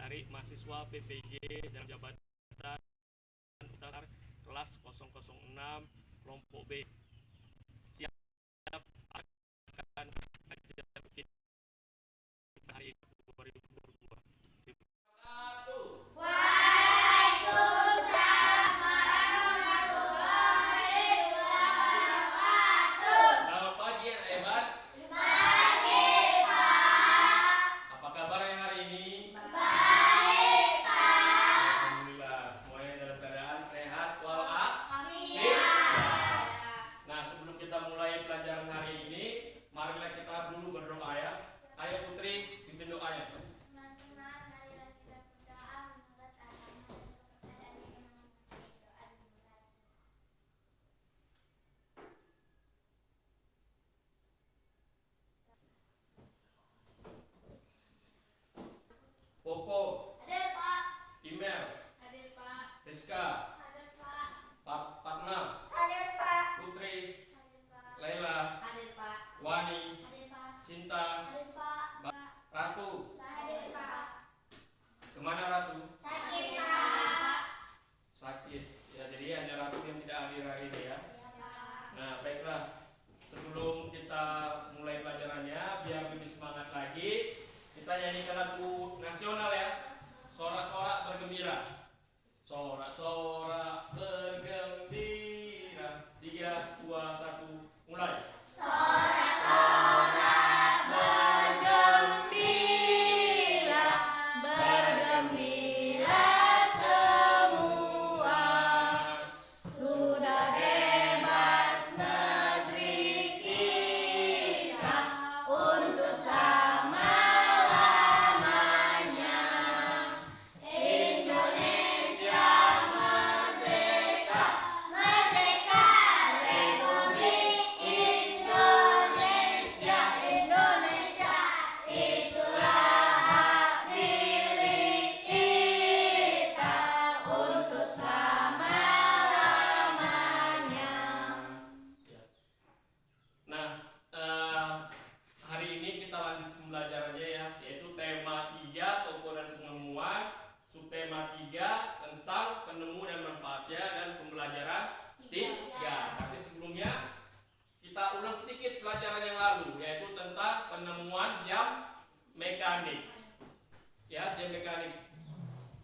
dari mahasiswa PPG dan jabatan kelas 006 kelompok B. Siap akan ajar hari 2022. Popo, hadir Pak. Imel, Hadir Pak. Rizka, Hadir Pak. Fatma, Hadir Pak. Putri, Hadir Pak. Laila, Hadir Pak. Wani, Hadir Pak. Cinta, Hadir Pak. Ratu. Hadir Pak. Kemana Ratu? Sakit Pak. Sakit. Ya, jadi hanya Ratu yang tidak hadir hari ini ya. Iya Pak. Nah, baiklah. Sebelum kita mulai pelajarannya, biar lebih semangat lagi, kita nyanyikan lagu nasional ya. Sorak-sorak bergembira. Sorak-sorak bergembira. 3, 2, 1, mulai. Sorak-sorak bergembira, bergembira semua. Sudah bebas negeri kita untuk selama-lamanya. Indonesia merdeka, merdeka, Republik Indonesia. Indonesia itulah hak milik kita untuk selama-lamanya. Nah, hari ini kita lanjut pembelajarannya ya, yaitu tema 3 toko dan penemuan, subtema 3 tentang penemu dan manfaatnya, dan pembelajaran 3. Tapi sebelumnya kita ulang sedikit pelajaran yang lalu, yaitu tentang penemuan jam mekanik. Ya, jam mekanik.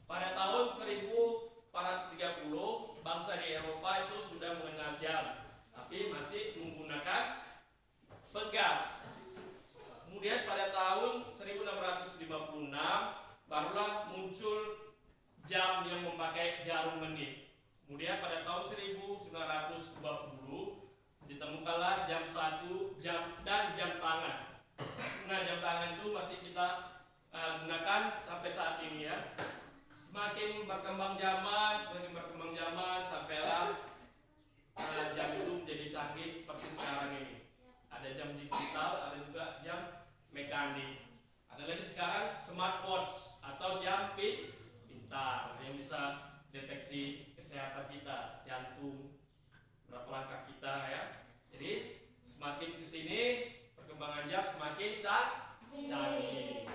Pada tahun 1430, bangsa di Eropa itu sudah mengenal jam, tapi masih menggunakan pegas. Kemudian pada tahun 1656 barulah muncul jam yang memakai jarum menit. Kemudian pada tahun 1920 ditemukanlah jam 1, jam dan jam tangan. Nah, jam tangan itu masih kita gunakan sampai saat ini ya. Semakin berkembang zaman sampailah jam itu menjadi canggih seperti sekarang ini. Ada jam digital, ada juga jam mekanik. Ada lagi sekarang smartwatch atau jam pintar yang bisa deteksi kesehatan kita, jantung, berapa langkah kita ya. Jadi semakin kesini perkembangan jam semakin canggih.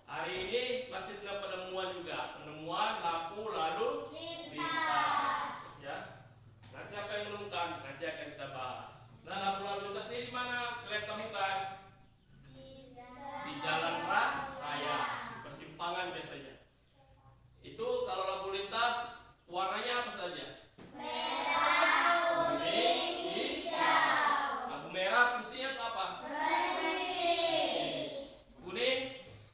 Hari ini masih tentang penemuan juga, penemuan lampu lalu lintas ya. Nah, siapa yang menemukan? Nanti akan kita bahas. Nah, lampu lalu lintas ini di mana kalian temukan? Di jalan raya, di persimpangan biasanya. Itu kalau lampu lintas warnanya apa saja? Merah, kuning, hijau. Lampu merah fungsinya apa? Berhenti. Kuning,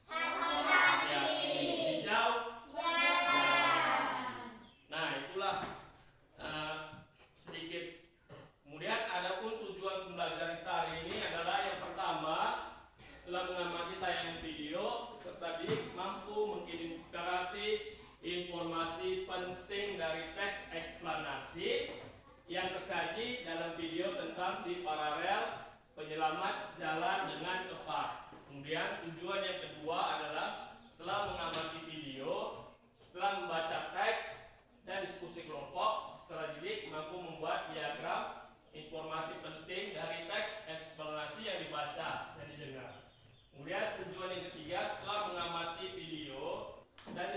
Hati-hati. hijau. Jalan. Nah, itulah sedikit. Kemudian adapun tujuan pembelajaran kita hari ini adalah yang pertama, setelah mengamati tayangan video, peserta didik mampu mengidentifikasi informasi penting dari teks eksplanasi yang tersaji dalam video tentang si paralel penyelamat jalan dengan tepat. Kemudian tujuan yang kedua adalah setelah mengamati video, setelah membaca teks dan diskusi kelompok, setelah didik mampu membuat diagram informasi penting dari teks eksplanasi yang dibaca dan didengar. Kemudian tujuan yang ketiga, setelah mengamati video dan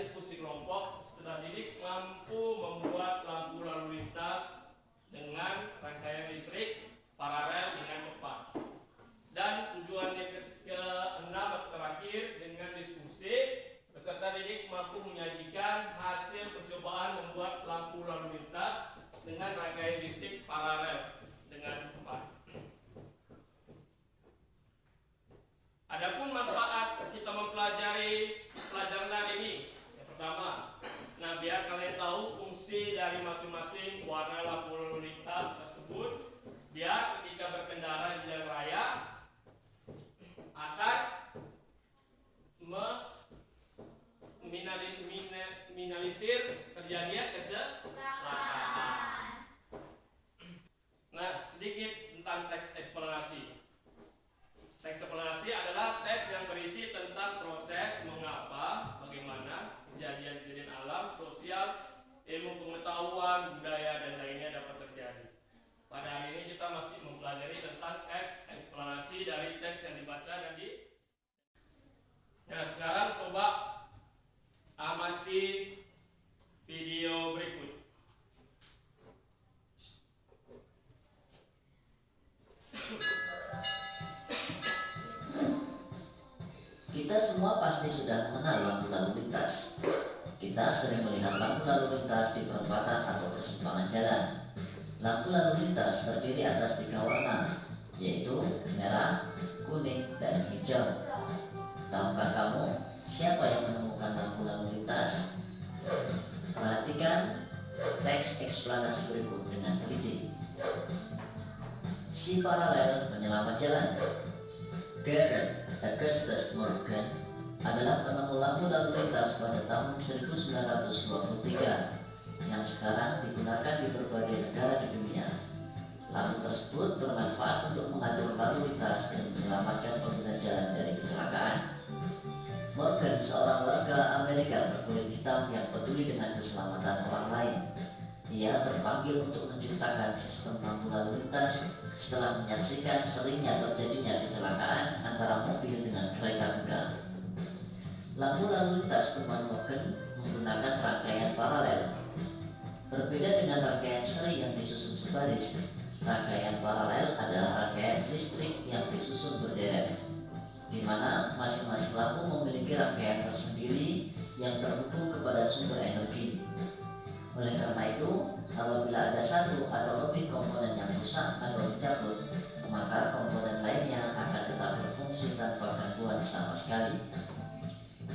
mampu menyajikan hasil percobaan membuat lampu lalu lintas dengan rangkaian listrik paralel dengan tepat. Adapun manfaat kita mempelajari pelajaran hari ini, yang pertama, nah biar kalian tahu fungsi dari masing-masing warna lampu lalu lintas tersebut, biar ketika berkendara di jalan raya akan minimalisir terjadinya kecelakaan. Nah, sedikit tentang teks eksplanasi. Teks eksplanasi adalah teks yang berisi tentang proses mengapa, bagaimana kejadian-kejadian alam, sosial, ilmu pengetahuan, budaya, dan lainnya dapat terjadi. Pada hari ini kita masih mempelajari tentang teks eksplanasi dari teks yang dibaca dan Nah, sekarang coba amati video berikut. Kita semua pasti sudah mengenal lampu lalu lintas. Kita sering melihat lampu lalu lintas di perempatan atau persimpangan jalan. Lampu lalu lintas terdiri atas 3 warna, yaitu merah, kuning, dan hijau. Tahukah kamu siapa yang menemukan lampu lalu lintas? Perhatikan teks eksplanasi berikut dengan teliti. Si paralel penyelamat jalan. Garrett Augustus Morgan adalah penemu lampu lalu lintas pada tahun 1923 yang sekarang digunakan di berbagai negara di dunia. Lampu tersebut bermanfaat untuk mengatur lalu lintas dan menyelamatkan pengguna jalan dari kecelakaan. Morgan seorang warga Amerika berkulit hitam yang peduli dengan keselamatan orang lain. Ia terpanggil untuk menciptakan sistem lampu lalu lintas setelah menyaksikan seringnya terjadinya kecelakaan antara mobil dengan kereta kuda. Lampu lalu lintas temuan Morgan menggunakan rangkaian paralel. Berbeda dengan rangkaian seri yang disusun sebaris, rangkaian paralel adalah rangkaian listrik yang disusun berderet, di mana masing-masing lampu memiliki rangkaian tersendiri yang terhubung kepada sumber energi. Oleh karena itu, apabila ada satu atau lebih komponen yang rusak atau dicabut, maka komponen lainnya akan tetap berfungsi tanpa gangguan sama sekali.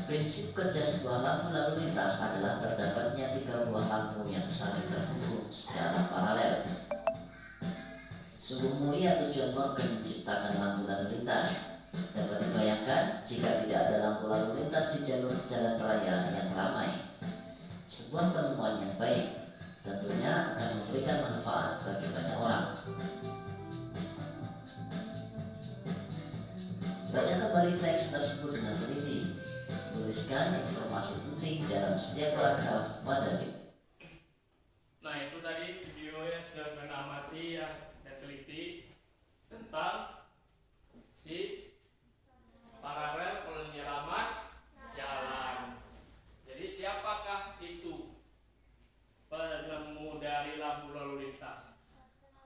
Prinsip kerja sebuah lampu lalu lintas adalah terdapatnya 3 buah lampu yang saling terhubung secara paralel. Sungguh mulia tujuan Morgan menciptakan lampu lalu lintas. Dapat dibayangkan jika tidak ada lampu lalu lintas di jalur jalan raya yang ramai. Sebuah penemuan yang baik tentunya akan memberikan manfaat bagi banyak orang. Baca kembali teks tersebut dengan teliti. Tuliskan informasi penting dalam setiap paragraf pada Nah, itu tadi video yang sudah kalian amati ya, dan teliti tentang si paralel penyelamat jalan. Jadi siapakah itu penemu dari lampu lalu lintas?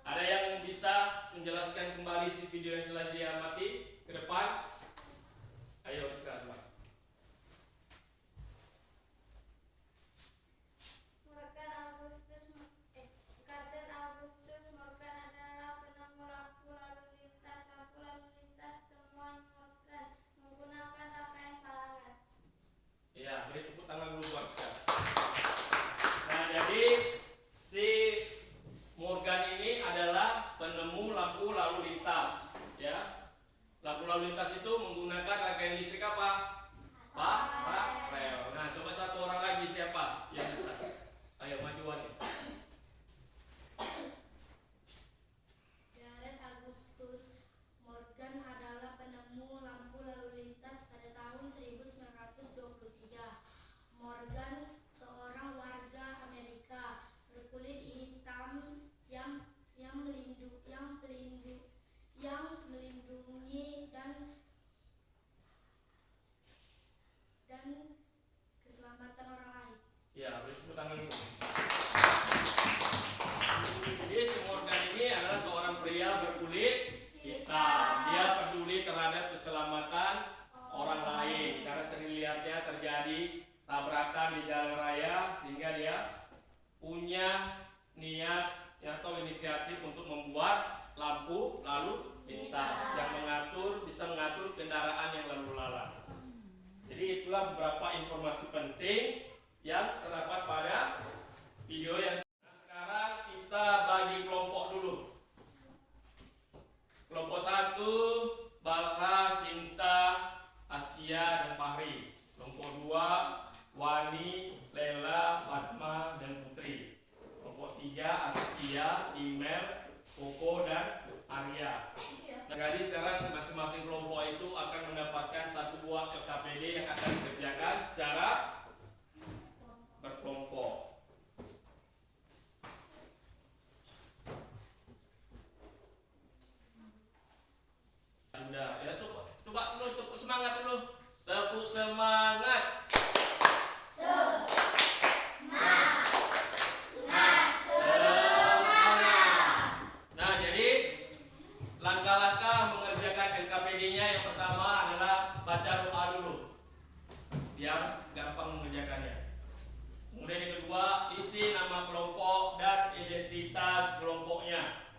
Ada yang bisa menjelaskan kembali si video yang telah diamati ke depan? Ayo sekarang, Pak. Kapten Augustus Morgan adalah penemu lampu lalu lintas. Lampu lalu lintas temuan Morgan menggunakan rangkaian paralel. Ya, beri tepuk tangan dulu buat sekarang. Nah, jadi si Morgan ini adalah penemu lampu lalu lintas, ya. Lampu lalu lintas itu menggunakan rangkaian listrik apa? Paralel. Nah, coba satu orang lagi siapa yang bisa? Ayo majuan nih. Garrett Augustus Morgan adalah penemu lampu lalu lintas pada tahun 1923. Morgan seorang warga Amerika berkulit hitam yang melindungi dan keselamatan orang lain. Ya, beri tepuk tangan dulu. Jadi si Morgan ini adalah seorang pria berkulit hitam. Dia peduli terhadap keselamatan orang lain karena sering lihatnya terjadi tabrakan di jalan raya, sehingga dia punya niat atau inisiatif untuk membuat lampu lalu lintas yang bisa mengatur kendaraan yang lalu lalang. Jadi itulah beberapa informasi penting yang terdapat pada video yang. Nah, sekarang kita bagi kelompok dulu. Kelompok 1, Balha, Cinta, Askia, dan Fahri. Kelompok 2, Wani, Lela, Fatma, dan Putri. Kelompok 3, Askia, Imel, Koko, dan Arya. Nah, jadi sekarang masing-masing kelompok itu akan mendapatkan satu buah LKPD yang akan dikerjakan secara berkelompok. Sudah, ya coba dulu, tepuk semangat dulu. Tepuk semangat. Nah, jadi langkah-langkah mengerjakan LKPD-nya yang pertama adalah baca doa dulu, biar gampang mengerjakannya. Kemudian yang kedua, isi nama kelompok dan identitas kelompoknya.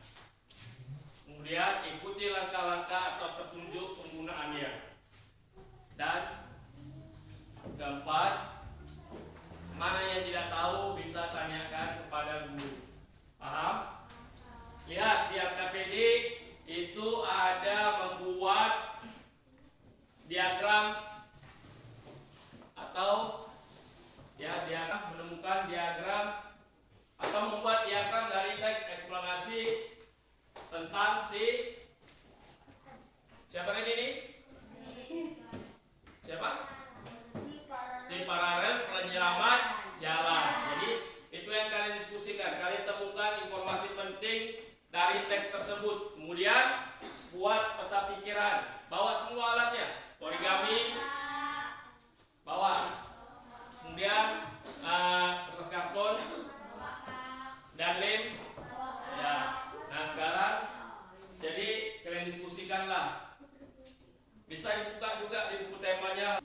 Kemudian ikuti langkah-langkah atau petunjuk penggunaannya. Dan keempat, mana yang tidak tahu bisa tanyakan kepada guru. Paham? Lihat di LKPD itu ada membuat diagram atau diagram, menemukan diagram atau membuat diagram dari teks eksplanasi tentang siapa ini? Siapa? Si paralel penyelamat jalan. Jadi itu yang kalian diskusikan. Kalian temukan informasi penting dari teks tersebut. Kemudian buat peta pikiran. Bawa semua alatnya. Origami bawa. Kemudian kertas karton dan lem. Ya. Nah sekarang jadi kalian diskusikanlah. Bisa dibuka juga di buku temanya.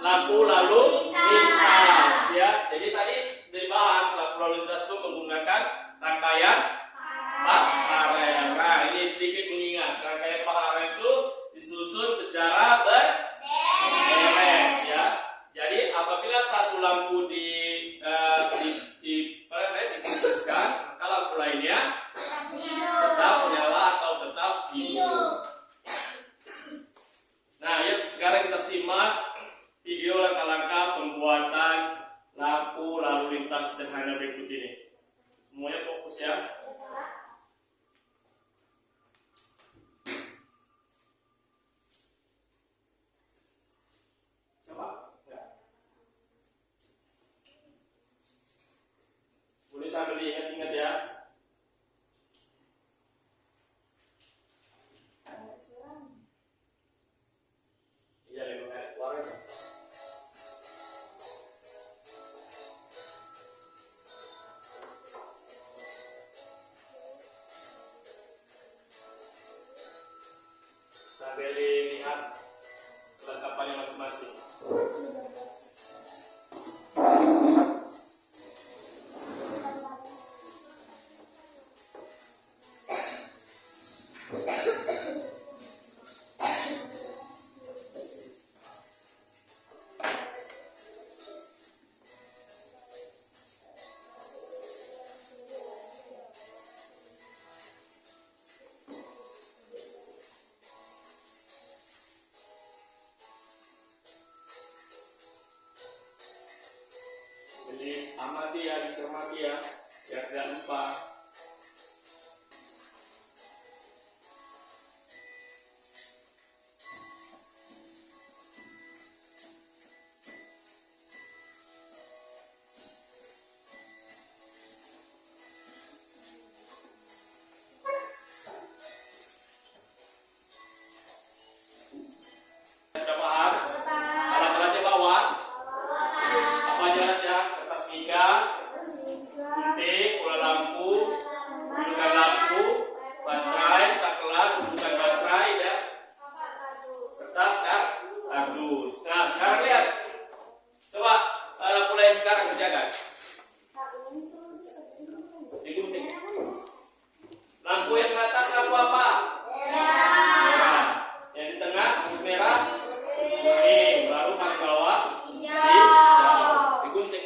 lampu lalu lintas ya. Jadi tadi dibahas lampu lalu lintas itu menggunakan rangkaian paralel. Nah, ini sedikit mengingat rangkaian paralel itu disusun secara berderet ya. Jadi apabila satu lampu diputuskan, maka lampu lainnya tetap menyala atau tetap hidup. Nah, yuk sekarang kita simak video langkah-langkah pembuatan lampu lalu lintas sederhana berikut ini. Semuanya fokus ya. Coba. Ya. Boleh sambil diingat-ingat ya. Iya, memang ada suaranya. Sambil dilihat kelengkapannya masing-masing. Jadi amati ya, dicermati ya, biar tidak lupa. Coba alat-alatnya bawa. Apa aja alatnya? Kertas miga, gunting, bola lampu, gundukan lampu, baterai, saklar, gundukan baterai ya. Kertas kan? Kardus. Nah, sekarang lihat. Coba lampu lain sekarang kerjakan. Digunting. Lampu yang ke atas lampu apa? Merah. Yang di tengah merah. Kuning. Baru pas bawah hijau. Digunting.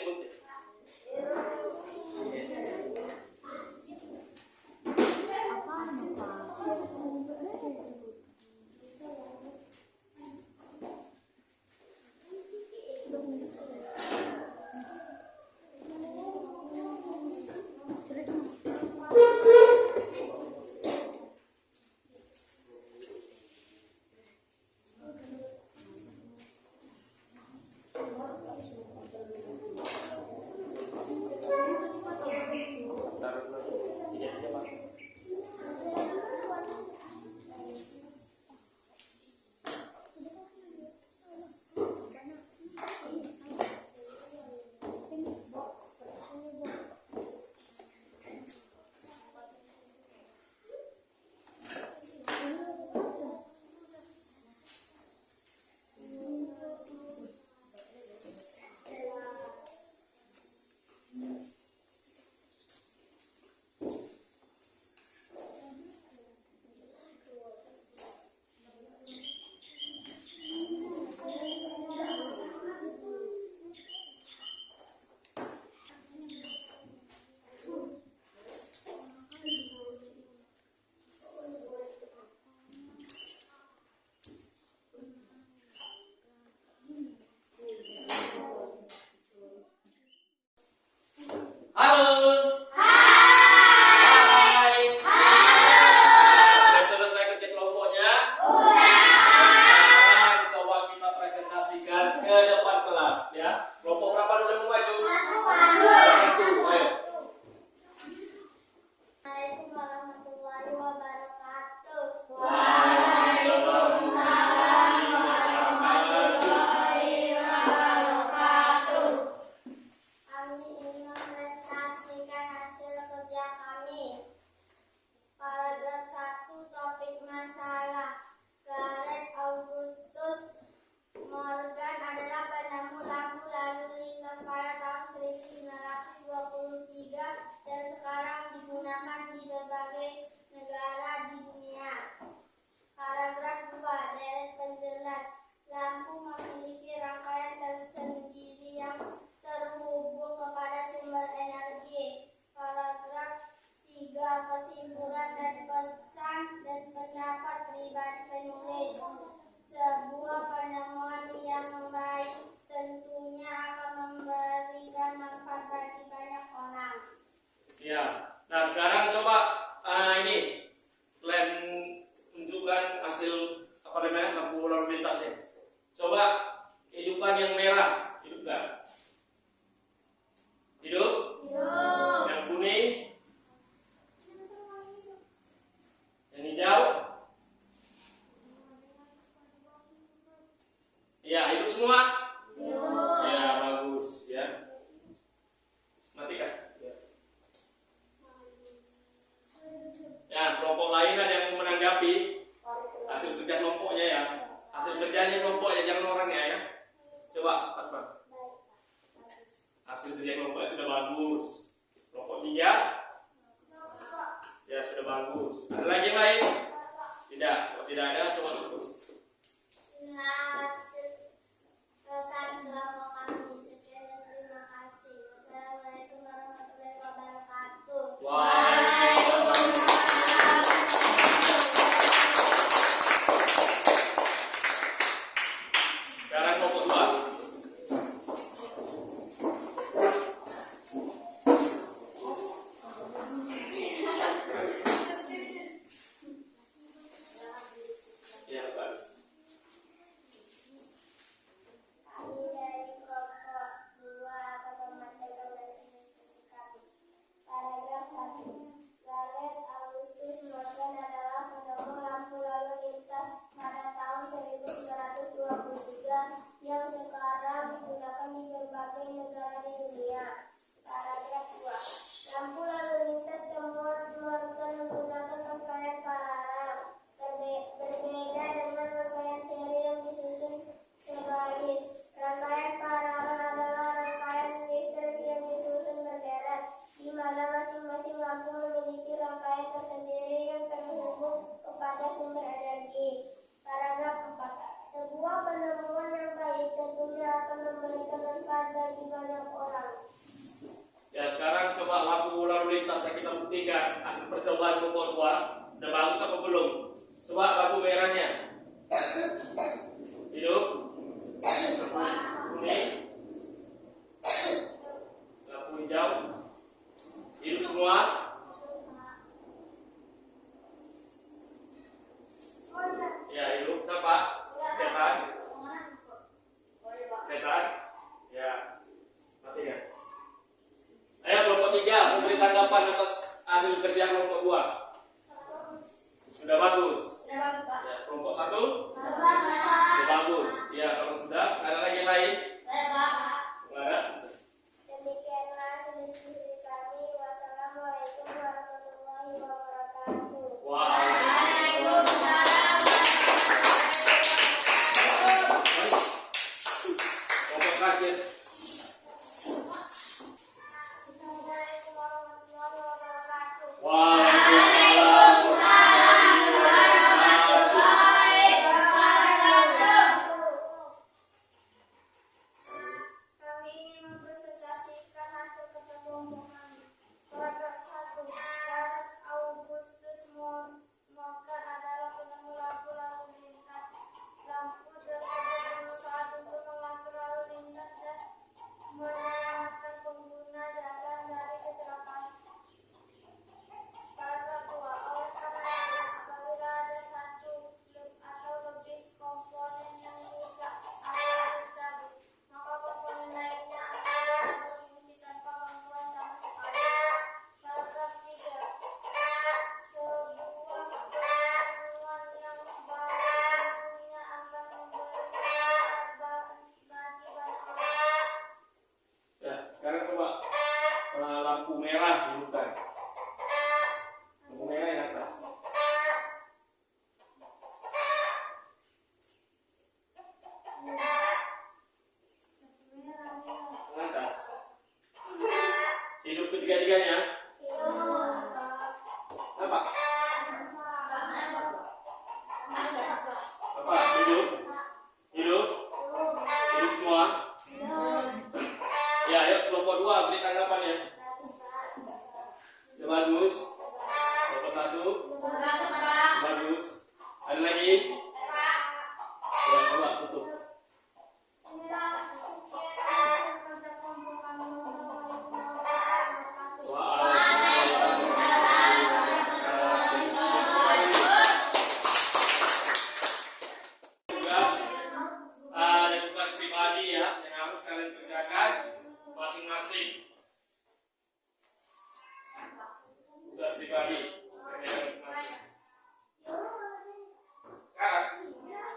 Morgan adalah penemu hidupkan yang merah, hidupkan. Hidup. Yang kuning. Yang hijau. Ya, hidup semua. Ya, bagus ya. Matikan. Ya, kelompok lain ada yang mau menanggapi hasil kerja kelompoknya ya. Hasil kerjanya kelompoknya, jangan orangnya ya. Coba, Akbar. Hasil kerja kelompoknya sudah bagus. Kelompok 3 ya sudah bagus. Ada lagi yang lain? Tidak. Kalau tidak ada, coba tutup. Assalamualaikum warahmatullahi wabarakatuh. Sekarang kelompok 2. Ya, Pak. Kami dari kelompok 2 akan membacakan diskusi kami. Paragraf 1. Gareth Augustus Morgan adalah penemu lampu lalu lintas pada tahun 1923 yang sekarang digunakan di berbagai negara di dunia. Paragraf 2. Lampu lalu lintas temuan Morgan menggunakan rangkaian paralel. Berbeda dengan rangkaian seri yang disusun sebaris. Rangkaian paralel adalah rangkaian listrik yang disusun berderet, di mana masing-masing lampu memiliki rangkaian tersendiri yang terhubung kepada sumber energi. Paragraf 4. Sebuah penemuan yang baik tentunya akan memberikan manfaat bagi banyak orang. Ya, sekarang coba lampu lalu lintas yang kita buktikan hasil percobaan kelompok 2 udah bagus apa belum? Coba lampu merahnya. Hidup. Lampu kuning. Lampu hijau. Hidup semua. Ya, hidup. Kenapa? Kelihatan? Kelihatan? Ya. Matikan. Ayo kelompok 3 memberi tanggapan atas hasil kerja kelompok 2. Sudah bagus. Ya, kelompok 1 sudah bagus. Ya, kalau sudah ada lagi yang lain? Enggak ada. Demikianlah diskusi kami. Wassalamualaikum warahmatullahi wabarakatuh. Kelompok terakhir. Assalamualaikum warahmatullahi wabarakatuh. Kami ingin mempresentasikan hasil kelompok kami. Paragraf 1. Gareth Augustus Morgan adalah penemu lampu lalu lintas. Lampu tersebut bermanfaat untuk mengatur lalu lintas dan menyelamatkan pengguna jalan dari kecelakaan. Paragraf 2. Oleh karena itu, apabila ada satu atau lebih komponen yang rusak atau dicabut, maka komponen lainnya akan berfungsi tanpa gangguan sama sekali. Paragraf 3. Sebuah penemuan yang baru tentunya akan memberi manfaat bagi banyak orang. Ya, sekarang coba lampu merah hidupkan. Lampu merah yang atas. Yang atas. Hidup ketiga-tiganya. Apa? Apa? Hidup. Hidup. Hidup semua. Ya, ayo kelompok 2 beri tanggapannya. Ya, bagus. Kelompok 1 bagus. Ada lagi? Ya, coba tutup. Inilah sekian hasil kerja kelompok kami. Wassalamualaikum warahmatullahi wabarakatuh. Tugas, ada tugas pribadi ya. harus kalian kerjakan masing-masing. Tugas pribadi. Sekarang sudah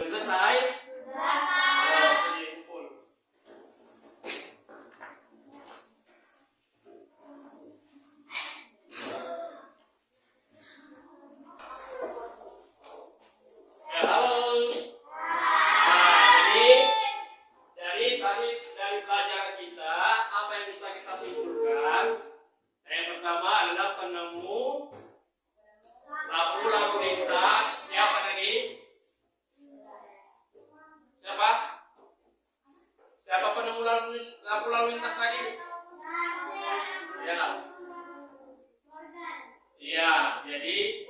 selesai? Oh, sini kumpul. Ya, halo. Nah, dari pelajaran kita, apa yang bisa kita simpulkan? Yang pertama adalah penemu lampu lalu lintas. Siapa tadi? Siapa? Siapa penemu lampu lalu lintas tadi? Ya. Iya, jadi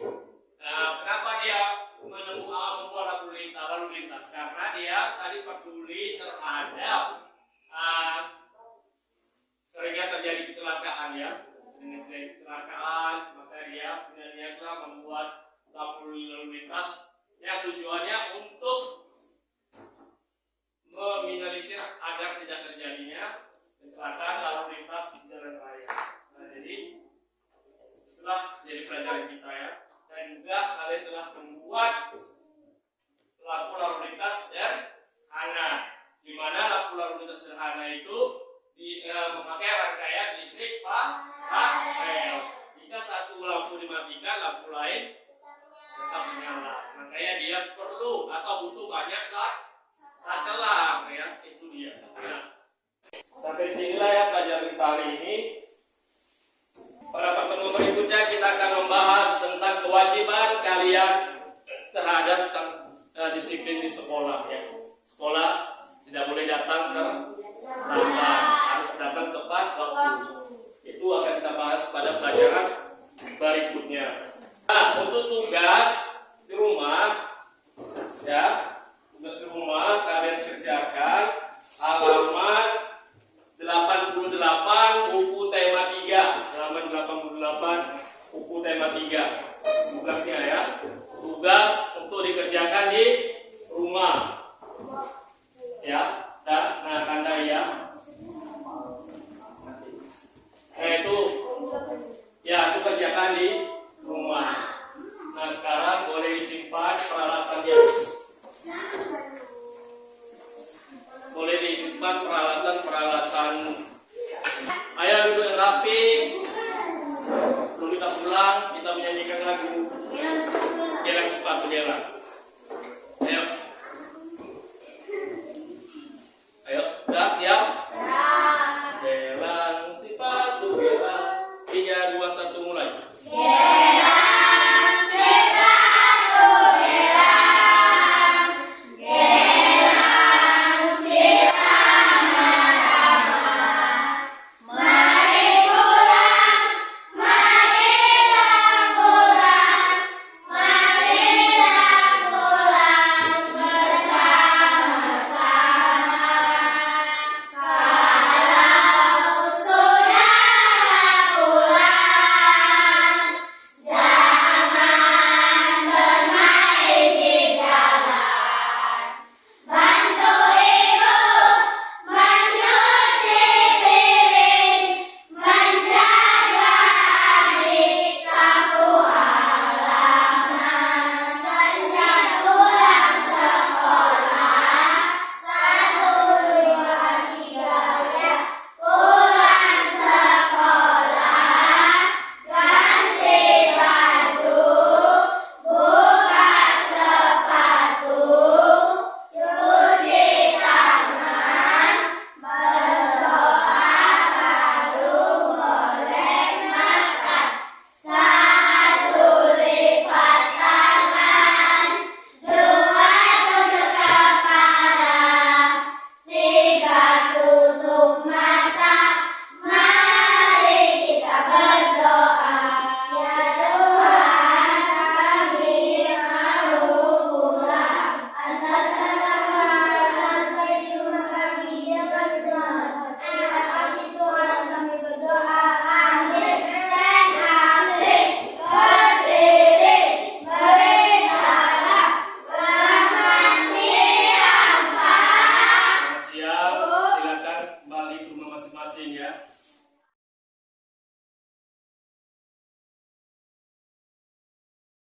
kenapa dia membuat lalu lintas? Karena dia tadi peduli terhadap seringnya terjadi kecelakaan ya. Sering terjadi kecelakaan, maka dia punya niatlah membuat lampu lalu lintas yang tujuannya untuk meminimalisir agar tidak terjadinya kecelakaan lalu lintas di jalan raya. Nah, jadi itulah jadi pelajaran kita ya. Dan juga kalian telah membuat lampu lalu lintas sederhana, di mana lampu lalu lintas sederhana itu memakai rangkaian listrik paralel. Jika satu lampu dimatikan, lampu lain tetap menyala. Makanya dia perlu atau butuh banyak satelang ya, itu dia. Nah, sampai sinilah ya pelajaran kita hari ini. Pada pertemuan berikutnya kita akan membahas tentang kewajiban kalian terhadap disiplin di sekolah ya. Sekolah tidak boleh datang terlambat, harus datang tepat waktu. Itu akan kita bahas pada pelajaran berikutnya. Nah, untuk tugas di rumah ya, tugas di rumah kalian kerjakan halaman 88 buku tema 3. Halaman 88 buku tema 3. Tugasnya ya. Tugas untuk dikerjakan di rumah. Ya, nah tanda ya. Itu ya, itu kerjakan di rumah. Nah, sekarang boleh disimpan peralatannya. Boleh disimpan peralatan. Ayo duduk yang rapi. Sebelum kita pulang, kita menyanyikan lagu Geleng Sepatu Geleng. masing-masing ya.